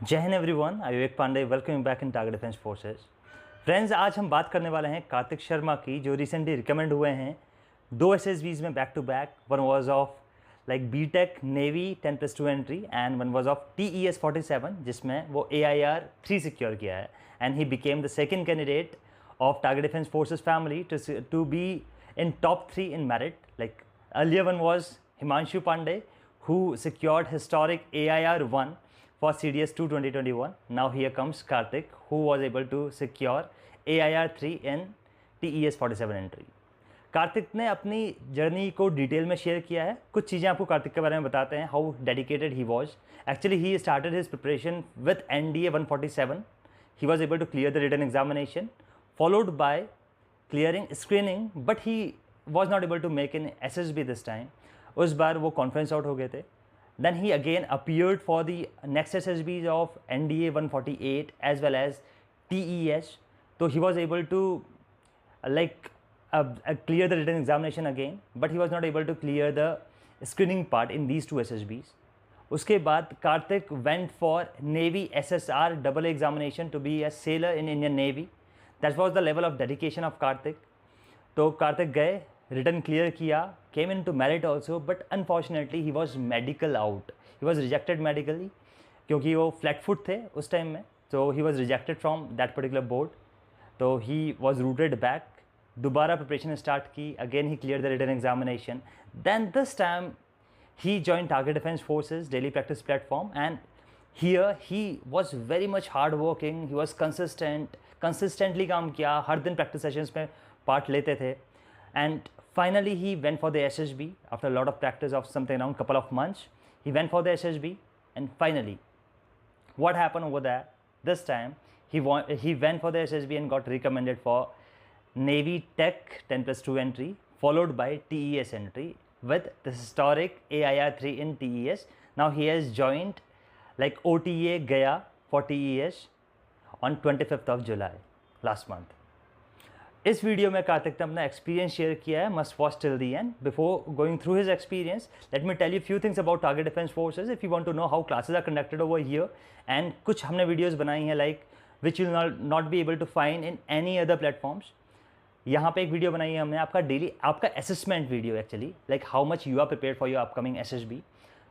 जय Hind everyone, I Vivek Pande welcome back in Target Defence Forces. Friends, आज हम बात करने वाले हैं कार्तिक शर्मा की, जो रिसेंटली रिकमेंड हुए हैं दो एसएसबीज में back to back. One was of like BTech navy 10+2 entry and one was of TES 47, जिसमें वो AIR 3 सिक्योर किया है and he became the second candidate of Target Defence Forces family to be in top 3 in merit. Like earlier one was Himanshu Pandey, who secured historic AIR 1 for CDS 2 2021. Now here comes Karthik, who was able to secure AIR 3 in TES 47 entry. Kartik ने अपनी journey को detail में share किया है। कुछ चीज़ें आपको कार्तिक के बारे में बताते हैं, how dedicated he was. Actually he started his preparation with NDA 147. He was able to clear the written examination, followed by clearing screening, but he was not able to make an SSB this time. उस बार वो conference out हो गए थे. Then he again appeared for the next SSBs of NDA 148 as well as TES. So he was able to clear the written examination again, but he was not able to clear the screening part in these two SSBs. उसके बाद Kartik went for Navy SSR AA examination to be a sailor in Indian Navy. That was the level of dedication of Karthik. तो कार्तिक गए, return clear किया, came into merit also, but unfortunately he was medical out. He was rejected medically क्योंकि वो flat foot थे उस time में, so he was rejected from that particular board. तो he was routed back. दोबारा preparation start की, again he cleared the written examination. Then this time he joined Target Defense Forces daily practice platform, and here he was very much hard working. He was consistently काम किया, हर दिन practice sessions में part लेते थे, and finally he went for the SSB after a lot of practice of something around couple of months. He went for the SSB, and finally what happened over there, this time he went for the SSB and got recommended for Navy Tech 10+2 entry, followed by TES entry with the historic AIR 3 in TES. Now he has joined like OTA Gaya for TES on 25th of July last month. इस video में कार्तिक ने अपना experience share किया है, must watch till the end. Before going through his experience, let me tell you few things about Target Defence Forces if you want to know how classes are conducted over here. And कुछ हमने videos बनाई हैं like which you not be able to find in any other platforms. यहाँ पे एक video बनाई है हमने, आपका assessment video actually, like how much you are prepared for your upcoming SSB.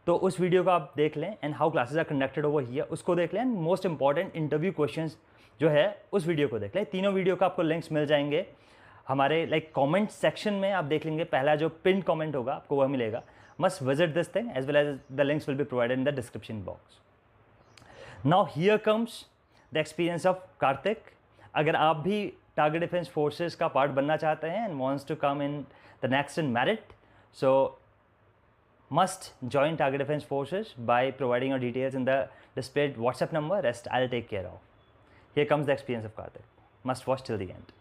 तो उस वीडियो को आप देख लें, and how classes are conducted over here उसको देख लें, and most important interview questions जो है उस वीडियो को देख लें. तीनों वीडियो का आपको लिंक्स मिल जाएंगे हमारे कमेंट सेक्शन में. आप देख लेंगे, पहला जो पिन कमेंट होगा आपको वह मिलेगा. Must visit this thing as well as the links will be provided in the description box. Now here comes the experience of Kartik. अगर आप भी टारगेट डिफेंस फोर्सेस का पार्ट बनना चाहते हैं and wants to come in the next in merit, so must join Target Defense Forces by providing your details in the displayed WhatsApp number. Rest I'll take care of. Here comes the experience of Karthik. Must watch till the end.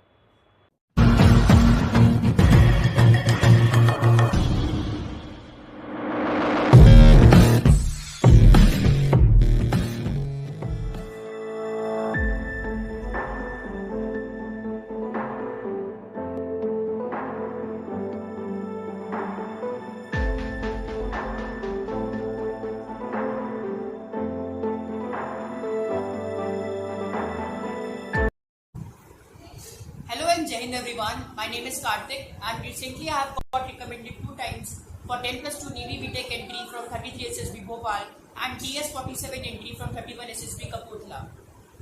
Hello and Jai Hind everyone. My name is Karthik, and recently I have got recommended 2 times for 10+2 Navy BTech entry from 33 SSB Bhopal and TS 47 entry from 31 SSB Kapurthala.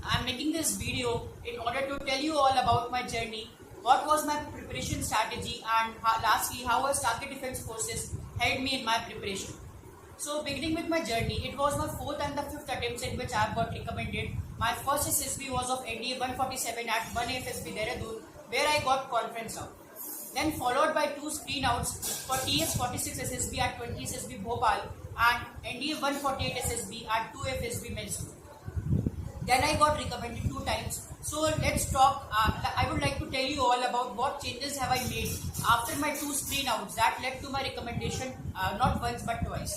I am making this video in order to tell you all about my journey, what was my preparation strategy, and lastly how has Target Defense Forces helped me in my preparation. So beginning with my journey, it was my 4th and the 5th attempts in which I have got recommended. My first SSB was of NDA 147 at 1FSB Dehradun, where I got conference out. Then followed by 2 screen outs for TS 46 SSB at 20 SSB Bhopal and NDA 148 SSB at 2 FSB Mysore. Then I got recommended 2 times. So let's talk. I would like to tell you all about what changes have I made after my 2 screen outs that led to my recommendation not once but twice.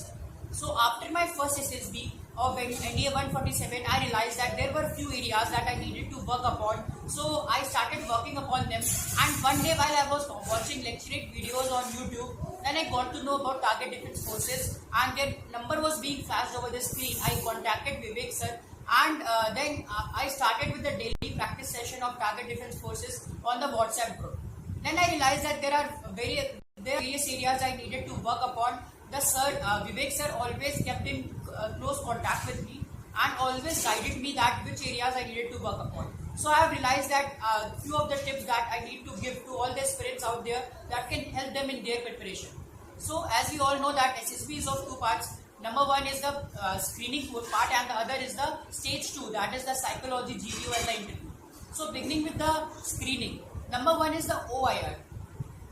So after my first SSB of NDA 147, I realized that there were few areas that I needed to work upon. So I started working upon them. And one day while I was watching lecturate videos on YouTube, then I got to know about Target Defense Forces, and their number was being flashed over the screen. I contacted Vivek sir And then I started with the daily practice session of target defense forces on the WhatsApp group. Then I realized that there are various areas I needed to work upon. The sir, Vivek sir, always kept in close contact with me and always guided me that which areas I needed to work upon. So I have realized that few of the tips that I need to give to all the aspirants out there that can help them in their preparation. So as we all know that SSB is of two parts. Number one is the screening part and the other is the stage 2, that is the psychology, GDO and the interview. So beginning with the screening, number one is the OIR.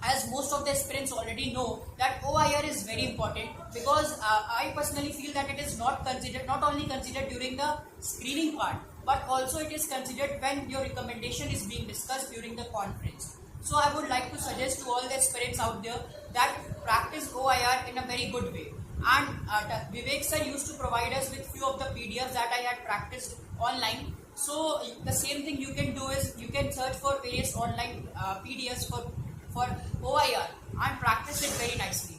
As most of the aspirants already know that OIR is very important because I personally feel that it is not only considered during the screening part, but also it is considered when your recommendation is being discussed during the conference. So I would like to suggest to all the aspirants out there that practice OIR in a very good way. And Vivek sir used to provide us with few of the PDFs that I had practiced online. So the same thing you can do is you can search for various online PDFs for OIR and practice it very nicely.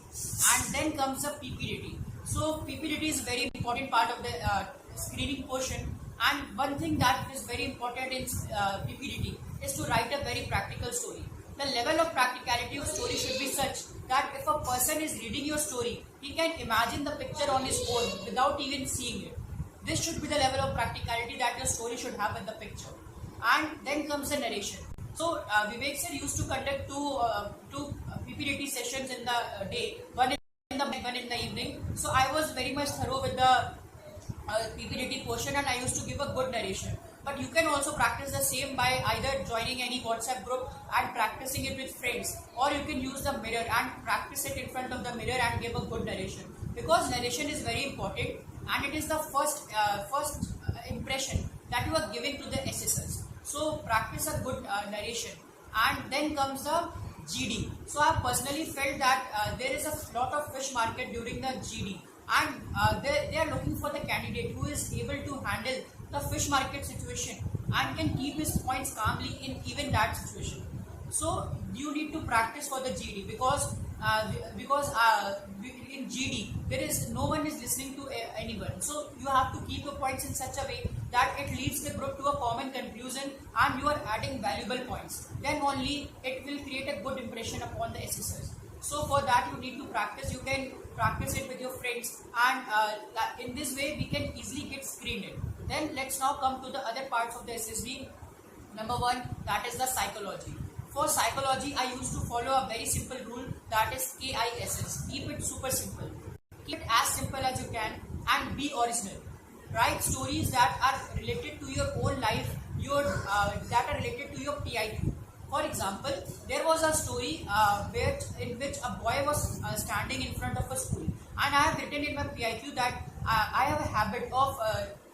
And then comes the PPDT. So PPDT is very important part of the screening portion. And one thing that is very important in PPDT is to write a very practical story. The level of practicality of story should be such that if a person is reading your story, he can imagine the picture on his own without even seeing it. This should be the level of practicality that your story should have in the picture. And then comes the narration. So Vivek sir used to conduct two PPDT sessions in the day, one in the evening. So I was very much thorough with the PPDT portion and I used to give a good narration. But you can also practice the same by either joining any WhatsApp group and practicing it with friends, or you can use the mirror and practice it in front of the mirror and give a good narration. Because narration is very important and it is the first impression that you are giving to the assessors. So practice a good narration. And then comes the GD. So I personally felt that there is a lot of fish market during the GD, and they are looking for the candidate who is able to handle the fish market situation and can keep his points calmly in even that situation. So you need to practice for the GD because in GD there is no one is listening to anyone. So you have to keep your points in such a way that it leads the group to a common conclusion and you are adding valuable points. Then only it will create a good impression upon the assessors. So for that you need to practice. You can practice it with your friends, and in this way we can easily get screened in. Then let's now come to the other parts of the SSB. Number one, that is the psychology. For psychology, I used to follow a very simple rule, that is KISS. Keep it super simple. Keep it as simple as you can and be original. Write stories that are related to your own life, that are related to your PIQ. For example, there was a story in which a boy was standing in front of a school, and I have written in my PIQ that I have a habit of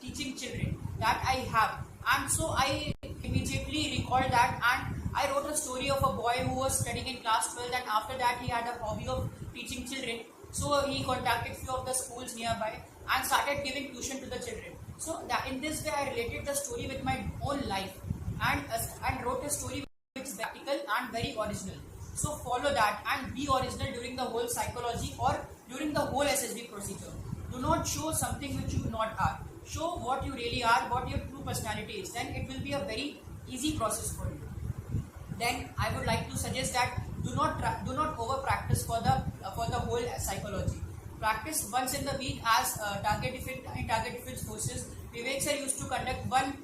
teaching children that I have, and so I immediately recalled that and I wrote a story of a boy who was studying in class 12 and after that he had a hobby of teaching children. So he contacted few of the schools nearby and started giving tuition to the children. So that in this way I related the story with my own life and wrote a story which is practical and very original. So follow that and be original during the whole psychology or during the whole SSB procedure. Do not show something which you not are. Show what you really are, what your true personality is. Then it will be a very easy process for you. Then I would like to suggest that do not over practice for the whole psychology. Practice once in the week as target defense forces. Vivek sir used to conduct one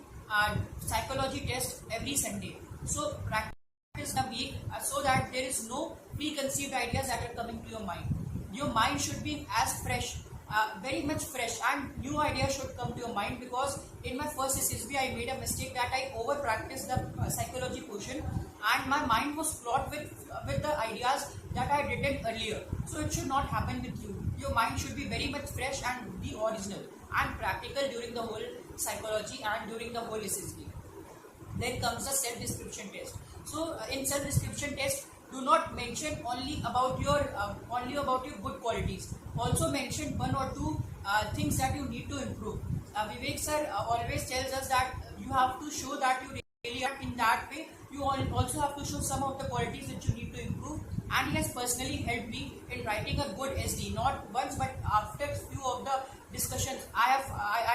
psychology test every Sunday. So practice the week so that there is no preconceived ideas that are coming to your mind. Your mind should be as fresh, very much fresh, and new ideas should come to your mind, because in my first SSB I made a mistake that I over practiced the psychology portion and my mind was clogged with the ideas that I had written earlier. So it should not happen with you. Your mind should be very much fresh and be original and practical during the whole psychology and during the whole SSB. Then comes the self-description test. So in self-description test, do not mention only about your good qualities. Also mention one or two things that you need to improve. Vivek sir always tells us that you have to show that you really are in that way. You also have to show some of the qualities which you need to improve. And he has personally helped me in writing a good SD. Not once, but after few of the discussions, I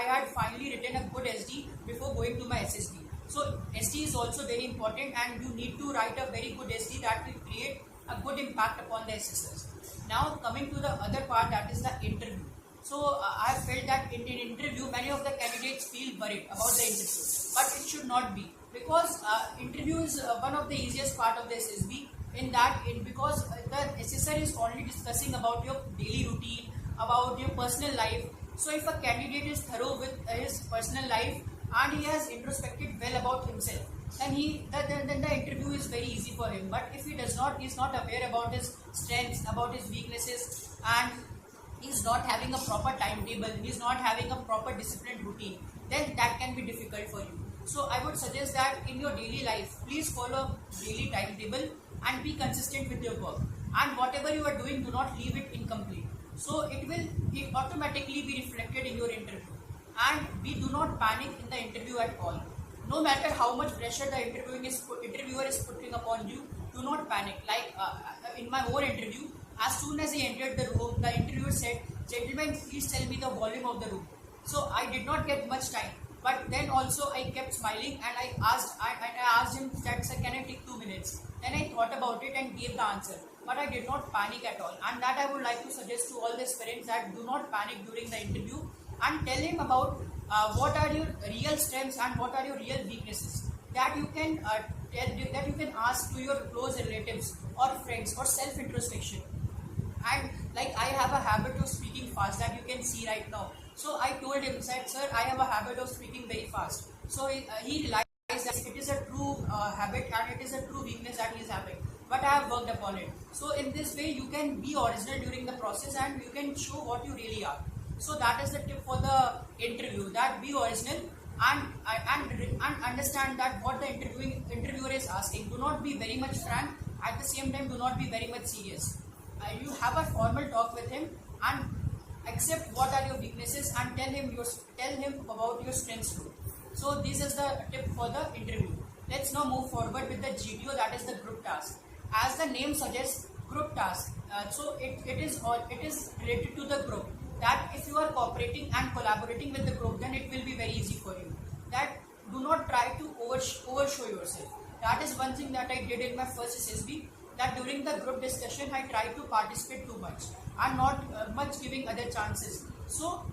had finally written maintain a good SD before going to my SSB. So SD is also very important, and you need to write a very good SD that will create a good impact upon the assessors. Now coming to the other part, that is the interview. So I felt that in an interview, many of the candidates feel worried about the interview, but it should not be, because interview is one of the easiest part of the SSB. Because the assessor is only discussing about your daily routine, about your personal life. So if a candidate is thorough with his personal life and he has introspected well about himself, then the interview is very easy for him. But if he does not, he is not aware about his strengths, about his weaknesses, and he is not having a proper timetable, he is not having a proper disciplined routine, then that can be difficult for you. So I would suggest that in your daily life, please follow daily timetable and be consistent with your work. And whatever you are doing, do not leave it incomplete. So it will automatically be reflected in your interview. And we do not panic in the interview at all. No matter how much pressure the interviewer is putting upon you, do not panic. Like in my own interview, as soon as I entered the room, the interviewer said, "Gentlemen, please tell me the volume of the room." So I did not get much time. But then also I kept smiling, and I asked him that, "Sir, can I take 2 minutes?" Then I thought about it and gave the answer. But I did not panic at all. And that I would like to suggest to all the aspirants, that do not panic during the interview, and tell him about what are your real strengths and what are your real weaknesses. That you can ask to your close relatives or friends, or self-introspection. And like, I have a habit of speaking fast, that you can see right now. So I told him, said, "Sir, I have a habit of speaking very fast." So he realized that it is a true habit, and it is a true weakness that he is having. But I have worked upon it. So in this way, you can be original during the process, and you can show what you really are. So that is the tip for the interview, that be original and understand that what the interviewer is asking. Do not be very much frank. At the same time, do not be very much serious. You have a formal talk with him, and accept what are your weaknesses, and tell him about your strengths too. So this is the tip for the interview. Let's now move forward with the GTO, that is the group task. As the name suggests, group task. So it is related to the group. That if you are cooperating and collaborating with the group, then it will be very easy for you. That do not try to overshow yourself. That is one thing that I did in my first SSB. That during the group discussion, I tried to participate too much and not much giving other chances. So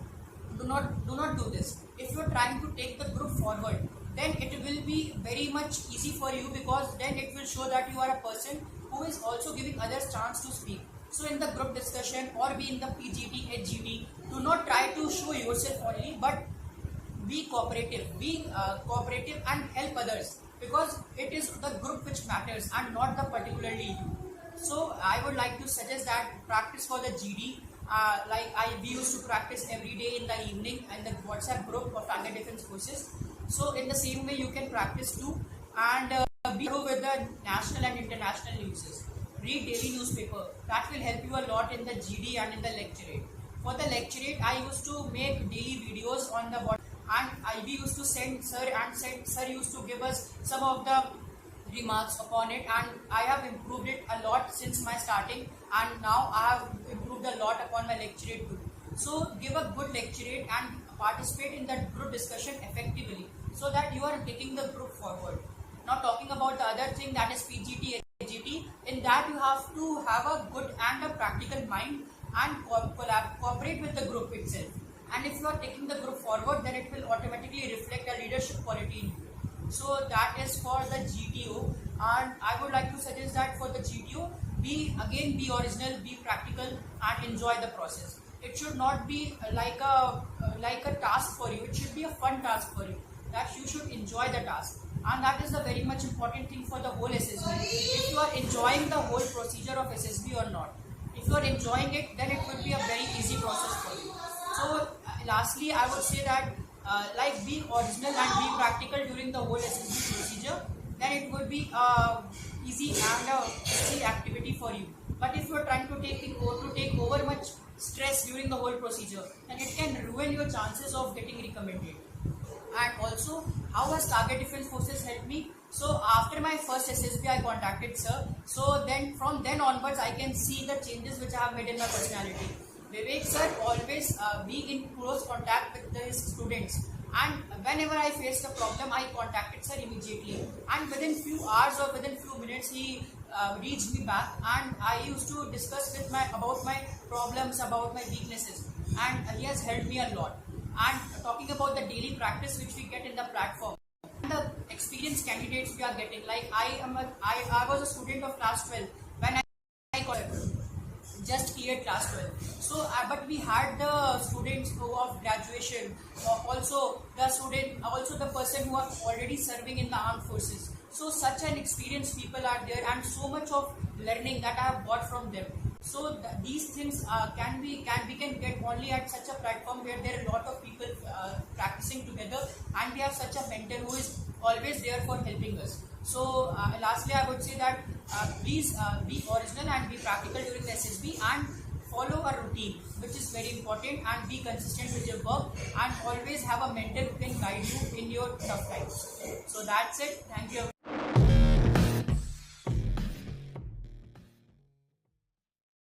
do not do this. If you are trying to take the group forward, then it will be very much easy for you, because then it will show that you are a person who is also giving others chance to speak. So in the group discussion, or be in the PGT, HGT, do not try to show yourself only, but be cooperative. Be cooperative and help others, because it is the group which matters and not the particularly you. So I would like to suggest that practice for the GD. We used to practice every day in the evening in the WhatsApp group of Target Defense Forces. So in the same way, you can practice too, and be through with the national and international news. Read daily newspaper. That will help you a lot in the GD and in the lecturate. For the lecturate, I used to make daily videos on the and we used to send sir, and sir used to give us some of the remarks upon it, and I have improved it a lot since my starting, and now I have improved a lot upon my lecturate too. So give a good lecturate and participate in the group discussion effectively, so that you are taking the group forward. Now talking about the other thing, that is PGT, HGT. In that you have to have a good and a practical mind, and cooperate with the group itself. And if you are taking the group forward, then it will automatically reflect a leadership quality in you. So that is for the GTO, and I would like to suggest that for the GTO, be original, be practical, and enjoy the process. It should not be like a task for you. It should be a fun task for you, that you should enjoy the task, and that is the very much important thing for the whole SSB. If you are enjoying the whole procedure of SSB or not, if you are enjoying it, then it will be a very easy process for you. So lastly, I would say that be original and be practical during the whole SSB procedure, then it would be easy and easy activity for you. But if you are trying to take over much stress during the whole procedure, then it can ruin your chances of getting recommended. And also, how has Target Defense Forces helped me? So after my first SSB, I contacted sir. So then from then onwards, I can see the changes which I have made in my personality. Vivek sir always being in close contact with his students, And whenever I faced a problem, I contacted sir immediately. And within few hours or within few minutes, he reached me back, and I used to discuss with about my problems, about my weaknesses, and he has helped me a lot. And talking about the daily practice which we get in the platform, the experienced candidates we are getting, like I was a student of class 12 when I got just cleared class 12. So, but we had the students who of graduation, also the person who are already serving in the armed forces. So, such an experienced people are there, and so much of learning that I have got from them. So, these things we can get only at such a platform where there are a lot of people practicing together, and we have such a mentor who is always there for helping us. So, lastly, I would say that please be original and be practical during the SSB, and follow a routine, which is very important, and be consistent with your work, and always have a mentor who can guide you in your tough times. So that's it. Thank you.